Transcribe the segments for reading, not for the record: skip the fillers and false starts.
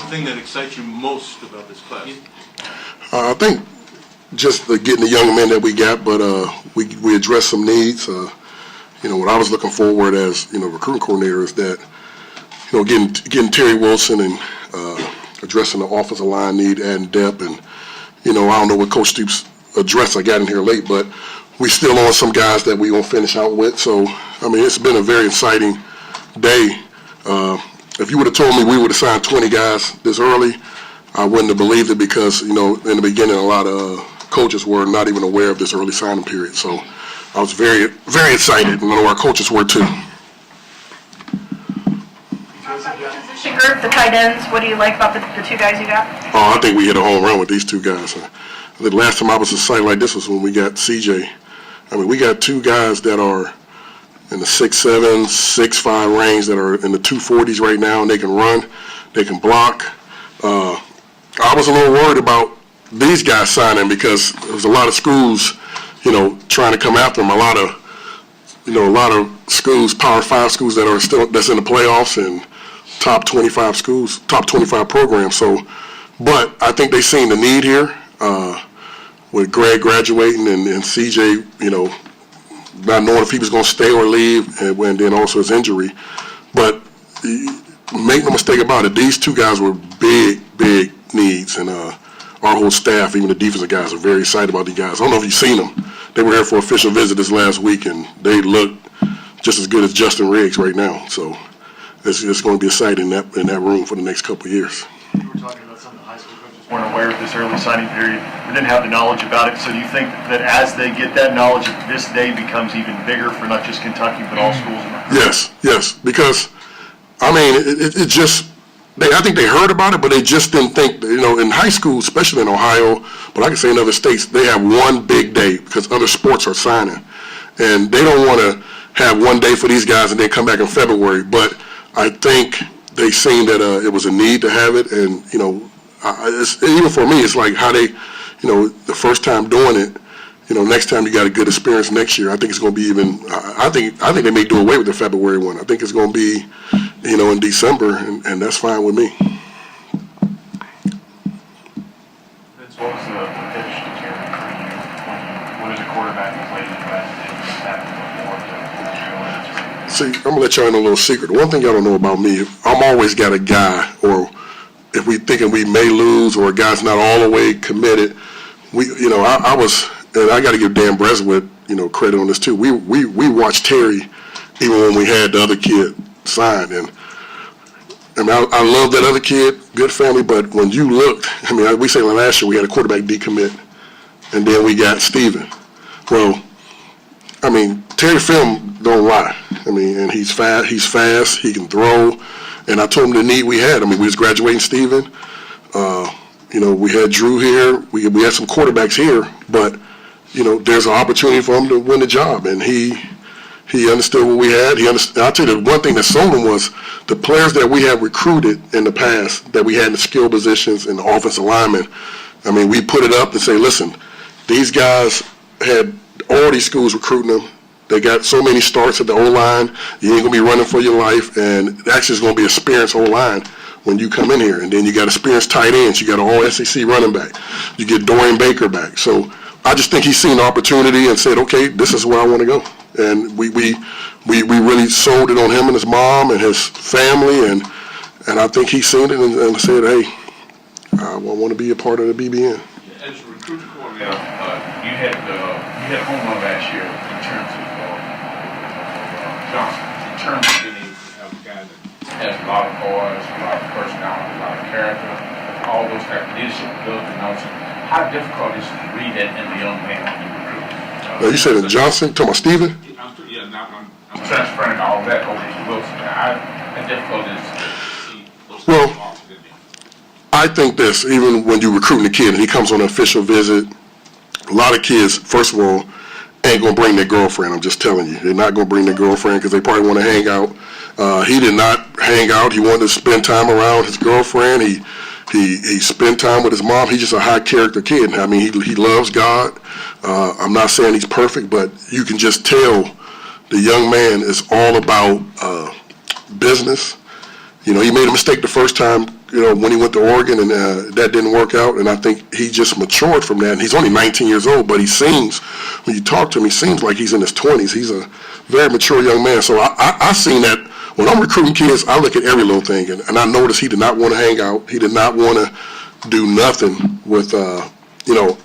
thing that excites you most about this class? I think just getting the young men that we got, but we addressed some needs. What I was looking forward as recruiting coordinator is that getting Terry Wilson and addressing the offensive line need, adding depth, and I don't know what Coach Stoops addressed. I got in here late, but we still on some guys that we gonna finish out with. So it's been a very exciting day. If you would have told me we would have signed 20 guys this early, I wouldn't have believed it because, in the beginning, a lot of coaches were not even aware of this early signing period. So I was very, very excited, and I know our coaches were too. Position group, the tight ends, what do you like about the two guys you got? Oh, I think we hit a home run with these two guys. I think the last time I was at a site like this was when we got CJ. We got two guys that are in the 6'7", 6'5" range that are in the 240s right now, and they can run, they can block. I was a little worried about these guys signing because there was a lot of schools, trying to come after them. A lot of schools, Power 5 schools that's in the playoffs and top 25 schools, top 25 programs. So, but I think they seen the need here with Greg graduating and CJ, not knowing if he was going to stay or leave, and then also his injury. But make no mistake about it, these two guys were big, big needs, and our whole staff, even the defensive guys, are very excited about these guys. I don't know if you've seen them. They were here for official visit this last week, and they look just as good as Justin Riggs right now. So it's going to be exciting in that room for the next couple of years. You were talking about some of the high school coaches weren't aware of this early signing period, or didn't have the knowledge about it. So do you think that as they get that knowledge, this day becomes even bigger for not just Kentucky, but all schools in America? Yes, because, it just, I think they heard about it, but they just didn't think, in high school, especially in Ohio, but I can say in other states, they have one big day because other sports are signing. And they don't want to have one day for these guys and then come back in February. But I think they seen that it was a need to have it. And, even for me, it's like how they, the first time doing it, next time you got a good experience next year. I think it's going to be even, I think they may do away with the February one. I think it's going to be, in December, and that's fine with me. Vince, what was the pitch to Terry for you when as a quarterback and played in class and See, I'm going to let y'all in a little secret. One thing y'all don't know about me, I'm always got a guy, or if we thinking we may lose or a guy's not all the way committed, I was, and I got to give Dan Breswit, credit on this too. We watched Terry even when we had the other kid signed, and I love that other kid, good family, but when you looked, we say last year we had a quarterback decommit, and then we got Steven. Well, Terry film don't lie. And he's fast, he can throw, and I told him the need we had. We was graduating Steven. We had Drew here. We had some quarterbacks here, but there's an opportunity for him to win the job, and he understood what we had. I'll tell you, the one thing that sold him was the players that we had recruited in the past that we had in the skill positions and the offensive linemen. We put it up and say, listen, these guys had all these schools recruiting them. They got so many starts at the O-line. You ain't going to be running for your life, and actually it's going to be experienced O-line when you come in here. And then you got experienced tight ends. You got an all-SEC running back. You get Dorian Baker back. So I just think he's seen the opportunity and said, okay, this is where I want to go. And we really sold it on him and his mom and his family, and I think he's seen it and said, hey, I want to be a part of the BBN. As a recruiting coordinator, you had a home run last year in terms of Johnson, in terms of being able to have a guy that has a lot of poise, a lot of personality, a lot of character, all those type of leadership ability and all that. How difficult is it to read that in the young man when you recruit? You said in Johnson, talking about Steven? I'm transferring all that over to Wilson. How difficult is it to see those Well, I think this, even when you're recruiting a kid and he comes on an official visit, a lot of kids, first of all, ain't going to bring their girlfriend. I'm just telling you. They're not going to bring their girlfriend because they probably want to hang out. He did not hang out. He wanted to spend time around his girlfriend. He spent time with his mom. He's just a high-character kid. He loves God. I'm not saying he's perfect, but you can just tell the young man is all about business. He made a mistake the first time when he went to Oregon, and that didn't work out. And I think he just matured from that. And he's only 19 years old, but he seems, when you talk to him, he seems like he's in his 20s. He's a very mature young man. So I seen that when I'm recruiting kids, I look at every little thing, and I noticed he did not want to hang out. He did not want to do nothing with,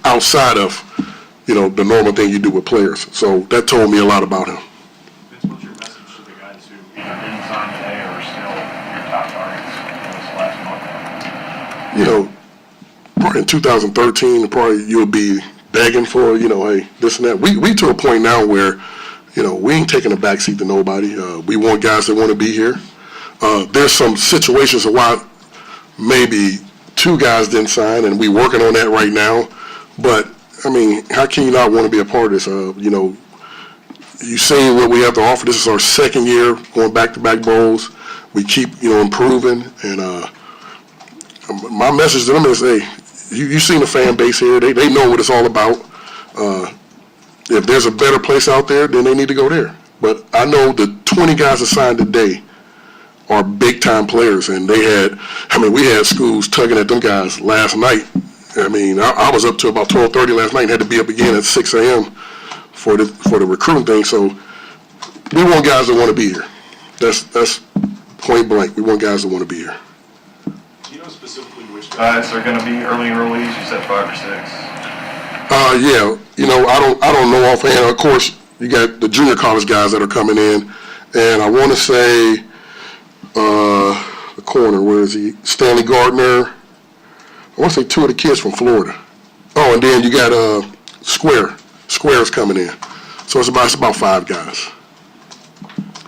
outside of, the normal thing you do with players. So that told me a lot about him. Vince, what's your message to the guys who either didn't sign today or are still your top targets in this last month? Probably in 2013, probably you'll be begging for, hey, this and that. We to a point now where, we ain't taking a backseat to nobody. We want guys that want to be here. There's some situations of why maybe 2 guys didn't sign, and we working on that right now. But, how can you not want to be a part of this? You seen what we have to offer. This is our 2nd year going back-to-back bowls. We keep, improving. And my message to them is, hey, you seen the fan base here. They know what it's all about. If there's a better place out there, then they need to go there. But I know the 20 guys assigned today are big-time players, and we had schools tugging at them guys last night. I was up to about 12:30 last night and had to be up again at 6 a.m. for the recruiting thing. So we want guys that want to be here. That's point blank. We want guys that want to be here. Do you know specifically which guys are going to be early enrollees? You said 5 or 6. Yeah. I don't know offhand. Of course, you got the junior college guys that are coming in, and I want to say the corner. Where is he? Stanley Gardner. I want to say 2 of the kids from Florida. Oh, and then you got Square's coming in. So it's about 5 guys.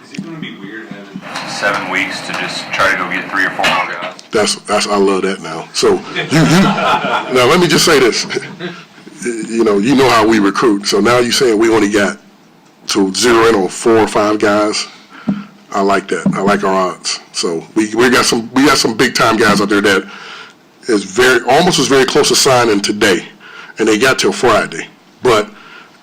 Is it going to be weird having 7 weeks to just try to go get 3 or 4 more guys? I love that now. So now let me just say this. You know how we recruit. So now you're saying we only got to zero in on 4 or 5 guys. I like that. I like our odds. So we got some big time guys out there that is almost very close to signing today, and they got till Friday. But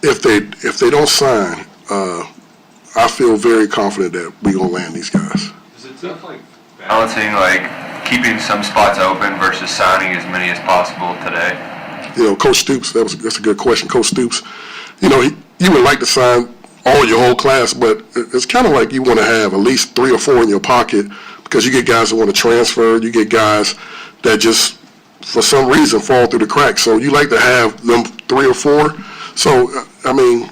if they don't sign, I feel very confident that we're gonna land these guys. Is it tough, Balancing, keeping some spots open versus signing as many as possible today? Coach Stoops, that's a good question. Coach Stoops, you would like to sign all your whole class, but it's kind of like you want to have at least 3 or 4 in your pocket, because you get guys that want to transfer, you get guys that just, for some reason, fall through the cracks. So you like to have them 3 or 4. So, having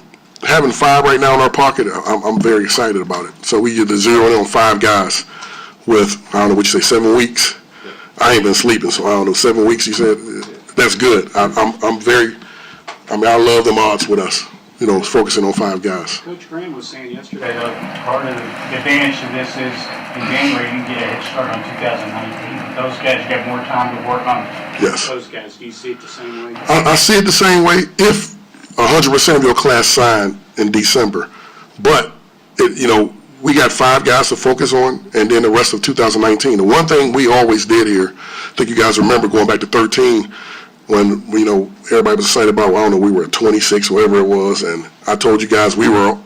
5 right now in our pocket, I'm very excited about it. So we get to zero in on 5 guys with, I don't know what you say, 7 weeks. I ain't been sleeping, so I don't know, 7 weeks you said? That's good. I love them odds with us, focusing on 5 guys. Coach Graham was saying yesterday that part of the advantage to this is in January you can get a head start on 2019. Those guys get more time to work on those guys. Do you see it the same way? I see it the same way if 100% of your class signed in December. But, we got 5 guys to focus on, and then the rest of 2019. The one thing we always did here, I think you guys remember going back to 13, when, everybody was excited about, we were at 26, whatever it was, and I told you guys we were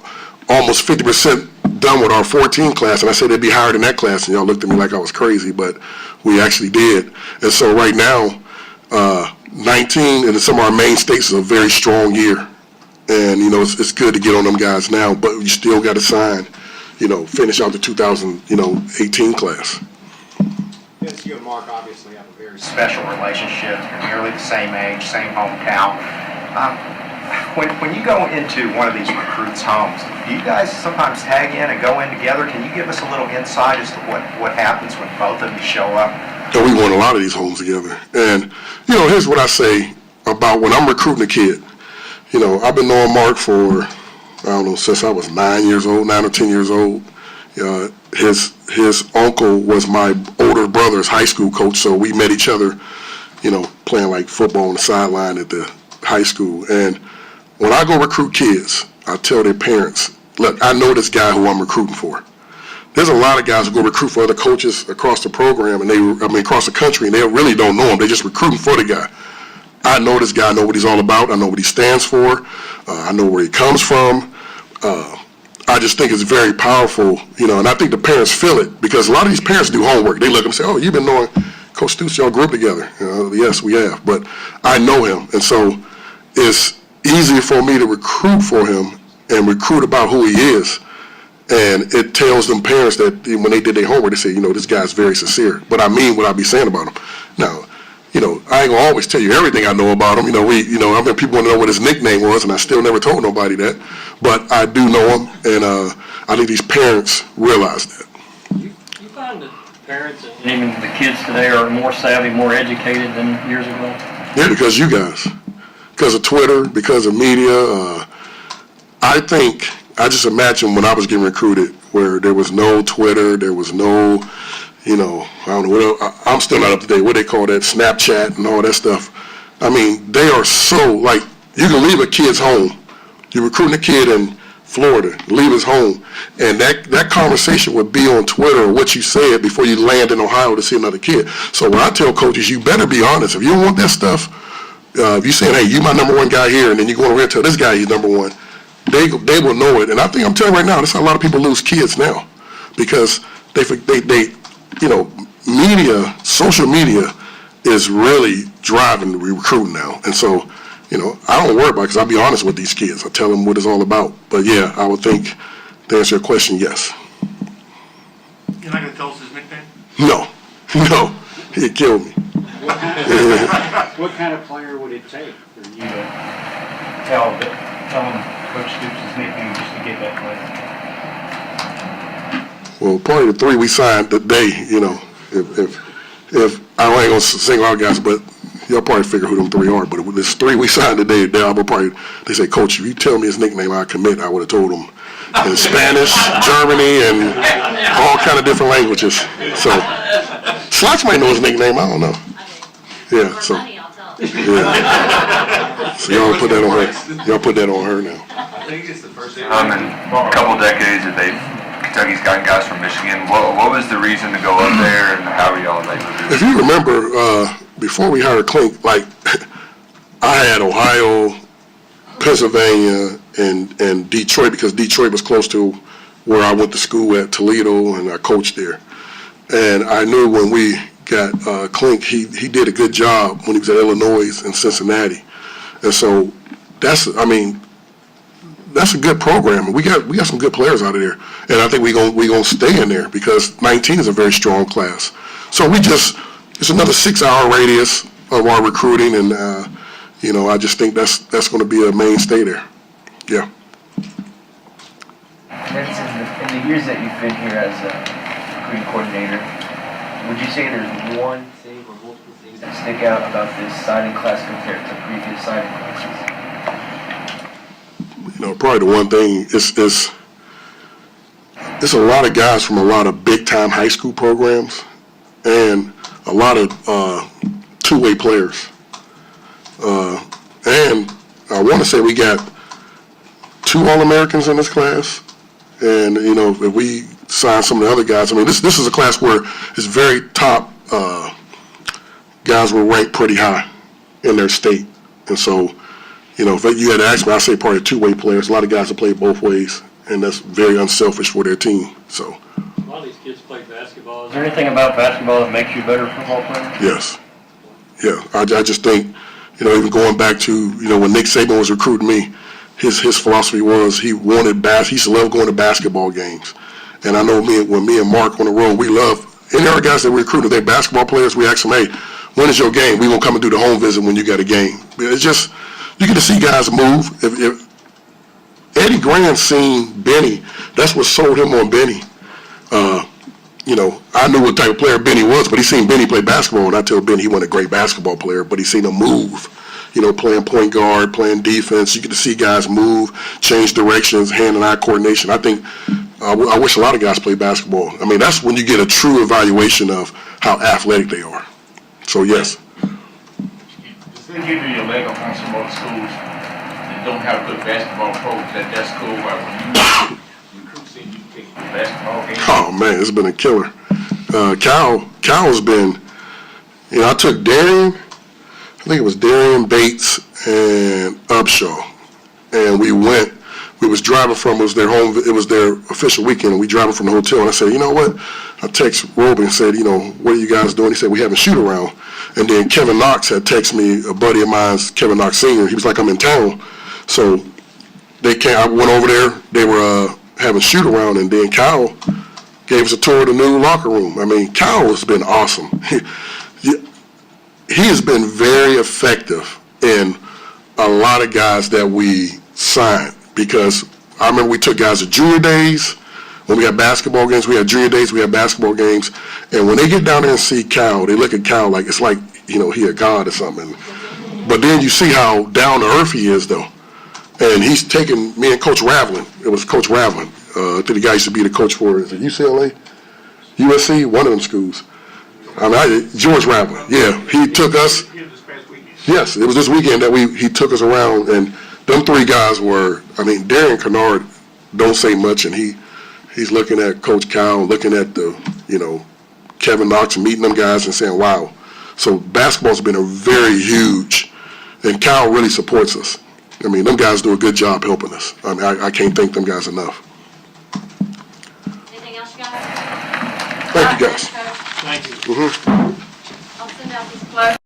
almost 50% done with our 14 class, and I said they'd be higher than that class, and y'all looked at me like I was crazy, but we actually did. And so right now, 19 in some of our main states is a very strong year, and, it's good to get on them guys now, but you still got to sign, finish out the 2018 class. Yes, you and Mark obviously have a very special relationship. You're nearly the same age, same hometown. When you go into one of these recruits' homes, do you guys sometimes tag in and go in together? Can you give us a little insight as to what happens when both of you show up? We won a lot of these homes together. And, here's what I say about when I'm recruiting a kid. I've been knowing Mark for, since I was 9 or 10 years old. His uncle was my older brother's high school coach, so we met each other, playing football on the sideline at the high school. And when I go recruit kids, I tell their parents, look, I know this guy who I'm recruiting for. There's a lot of guys who go recruit for other coaches across the program, and across the country, and they really don't know him. They're just recruiting for the guy. I know this guy. I know what he's all about. I know what he stands for. I know where he comes from. I just think it's very powerful, and I think the parents feel it, because a lot of these parents do homework. They look and say, oh, you've been knowing Coach Stoops, y'all grew up together. Yes, we have, but I know him, and so it's easier for me to recruit for him and recruit about who he is. And it tells them parents that when they did their homework, they say, this guy's very sincere. But I mean what I be saying about him. Now, I ain't gonna always tell you everything I know about him. I mean, people want to know what his nickname was, and I still never told nobody that. But I do know him, and I think these parents realize that. You find that parents and even the kids today are more savvy, more educated than years ago? Yeah, because you guys. Because of Twitter, because of media. I just imagine when I was getting recruited where there was no Twitter, there was no, I don't know, I'm still not up to date, what they call that, Snapchat and all that stuff. I mean, they are so, like, you can leave a kid's home. You're recruiting a kid in Florida, leave his home, and that conversation would be on Twitter or what you said before you land in Ohio to see another kid. So when I tell coaches, you better be honest. If you don't want that stuff, if you're saying, hey, you my number one guy here, and then you go over here and tell this guy he's number one, they will know it. And I think I'm telling you right now, that's how a lot of people lose kids now, because they media, social media is really driving recruiting now. And so, I don't worry about it because I'll be honest with these kids. I tell them what it's all about. But yeah, I would think to answer your question, yes. You're not going to tell us his nickname? No, he'd kill me. What kind of player would it take for you to tell him Coach Stoops' nickname just to get that player? Well, probably the three we signed today, if I ain't gonna single out guys, but y'all probably figure who them three are. But there's three we signed today. They say, Coach, if you tell me his nickname, I commit. I would have told him in Spanish, Germany, and all kind of different languages. So Slacks might know his nickname. I don't know. Yeah. So yeah. So y'all put that on her. Y'all put that on her now. I think it's the first In a couple decades that Kentucky's gotten guys from Michigan. What was the reason to go up there, and how were y'all able to do it? If you remember, before we hired Klink, like I had Ohio, Pennsylvania, and Detroit, because Detroit was close to where I went to school at Toledo, and I coached there. And I knew when we got Klink, he did a good job when he was at Illinois and Cincinnati. And so that's a good program. We got some good players out of there, and I think we gonna stay in there because 19 is a very strong class. So it's another 6-hour radius of our recruiting, and I just think that's going to be a mainstay there. Yeah. Vince, in the years that you've been here as a recruiting coordinator, would you say there's one thing or multiple things that stick out about this signing class compared to previous signing classes? Probably the one thing is it's a lot of guys from a lot of big-time high school programs and a lot of two-way players. And I want to say we got 2 All-Americans in this class. And, if we sign some of the other guys, this is a class where it's very top guys were ranked pretty high in their state. And so, if you had to ask me, I'd say probably 2-way players. A lot of guys that play both ways, and that's very unselfish for their team. So. A lot of these kids play basketball. Is there anything about basketball that makes you a better football player? Yes. Yeah, I just think, even going back to, when Nick Saban was recruiting me, his philosophy was he used to love going to basketball games. And I know when me and Mark on the road, we love, any other guys that we recruit, if they're basketball players, we ask them, hey, when is your game? We're going to come and do the home visit when you got a game. It's just, you get to see guys move. If Eddie Grant seen Benny, that's what sold him on Benny. I knew what type of player Benny was, but he seen Benny play basketball, and I tell Benny he wasn't a great basketball player, but he seen him move. Playing point guard, playing defense. You get to see guys move, change directions, hand and eye coordination. I think I wish a lot of guys play basketball. That's when you get a true evaluation of how athletic they are. So yes. Does that give you your leg up on some other schools that don't have good basketball coaches at school, where when you recruit see you take the basketball game? Oh man, it's been a killer. Cal's been, I took Darian, I think it was Darian, Bates, and Upshaw, and we went we was driving from, it was their official weekend, and we driving from the hotel, and I said, you know what? I text Roby and said, you know, what are you guys doing? He said, we having shoot around. And then Kevin Knox had texted me, a buddy of mine's, Kevin Knox Sr., he was like, I'm in town. So I went over there, they were having shoot around, and then Kyle gave us a tour of the new locker room. I mean, Kyle has been awesome. He has been very effective in a lot of guys that we signed, because I remember we took guys to junior days. When we had basketball games, we had junior days, we had basketball games, and when they get down there and see Cal, they look at Cal like it's like, you know, he a god or something. But then you see how down to earth he is, though. And he's taken me and Coach Ravlin. It was Coach Ravlin. The guy used to be the coach for, is it UCLA? USC? One of them schools. I mean, George Ravlin. Yeah, he took us. Yes, it was this weekend that he took us around, and them three guys were, I mean, Darian Kennard don't say much, and he's looking at Coach Cal, looking at the, you know, Kevin Knox, and meeting them guys and saying, wow. So basketball's been a very huge, and Cal really supports us. I mean, them guys do a good job helping us. I mean, I can't thank them guys enough. Anything else you guys? Thank you, guys. Thank you. Mm-hmm. I'll send out these